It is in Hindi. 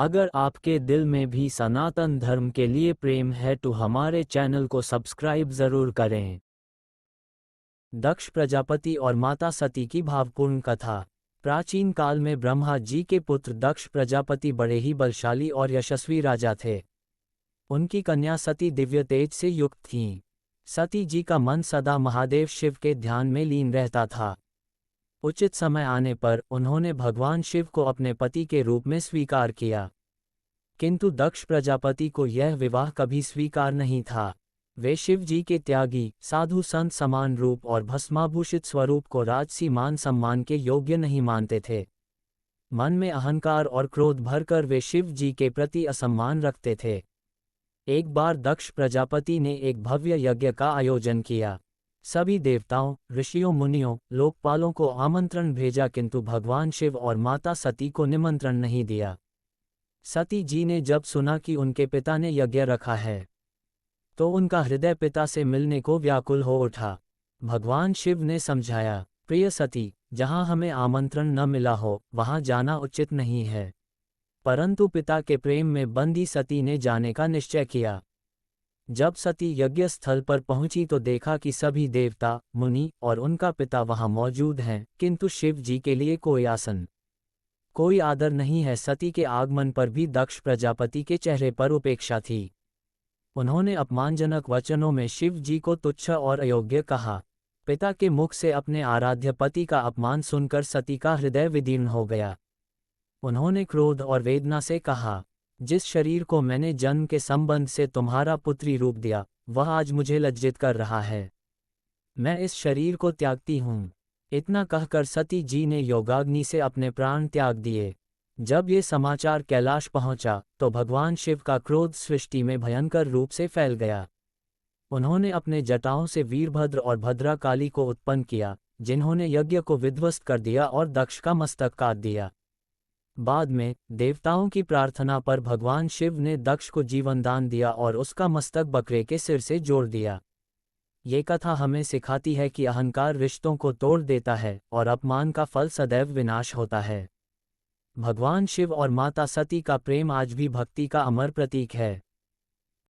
अगर आपके दिल में भी सनातन धर्म के लिए प्रेम है तो हमारे चैनल को सब्सक्राइब जरूर करें। दक्ष प्रजापति और माता सती की भावपूर्ण कथा। प्राचीन काल में ब्रह्मा जी के पुत्र दक्ष प्रजापति बड़े ही बलशाली और यशस्वी राजा थे। उनकी कन्या सती दिव्य तेज से युक्त थीं। सती जी का मन सदा महादेव शिव के ध्यान में लीन रहता था। उचित समय आने पर उन्होंने भगवान शिव को अपने पति के रूप में स्वीकार किया, किंतु दक्ष प्रजापति को यह विवाह कभी स्वीकार नहीं था। वे शिव जी के त्यागी, साधु संत समान रूप और भस्माभूषित स्वरूप को राजसी मान सम्मान के योग्य नहीं मानते थे। मन में अहंकार और क्रोध भरकर वे शिव जी के प्रति असम्मान रखते थे। एक बार दक्ष प्रजापति ने एक भव्य यज्ञ का आयोजन किया। सभी देवताओं, ऋषियों, मुनियों, लोकपालों को आमंत्रण भेजा, किंतु भगवान शिव और माता सती को निमंत्रण नहीं दिया। सती जी ने जब सुना कि उनके पिता ने यज्ञ रखा है तो उनका हृदय पिता से मिलने को व्याकुल हो उठा। भगवान शिव ने समझाया, प्रिय सती, जहाँ हमें आमंत्रण न मिला हो वहाँ जाना उचित नहीं है। परंतु पिता के प्रेम में बंधी सती ने जाने का निश्चय किया। जब सती यज्ञ स्थल पर पहुंची तो देखा कि सभी देवता, मुनि और उनका पिता वहां मौजूद हैं, किंतु शिव जी के लिए कोई आसन, कोई आदर नहीं है। सती के आगमन पर भी दक्ष प्रजापति के चेहरे पर उपेक्षा थी। उन्होंने अपमानजनक वचनों में शिव जी को तुच्छ और अयोग्य कहा। पिता के मुख से अपने आराध्य पति का अपमान सुनकर सती का हृदय विदीर्ण हो गया। उन्होंने क्रोध और वेदना से कहा, जिस शरीर को मैंने जन्म के संबंध से तुम्हारा पुत्री रूप दिया, वह आज मुझे लज्जित कर रहा है। मैं इस शरीर को त्यागती हूँ। इतना कहकर सती जी ने योगाग्नि से अपने प्राण त्याग दिए। जब ये समाचार कैलाश पहुंचा तो भगवान शिव का क्रोध सृष्टि में भयंकर रूप से फैल गया। उन्होंने अपने जटाओं से वीरभद्र और भद्राकाली को उत्पन्न किया, जिन्होंने यज्ञ को विध्वस्त कर दिया और दक्ष का मस्तक काट दिया। बाद में देवताओं की प्रार्थना पर भगवान शिव ने दक्ष को जीवन दान दिया और उसका मस्तक बकरे के सिर से जोड़ दिया। ये कथा हमें सिखाती है कि अहंकार रिश्तों को तोड़ देता है और अपमान का फल सदैव विनाश होता है। भगवान शिव और माता सती का प्रेम आज भी भक्ति का अमर प्रतीक है।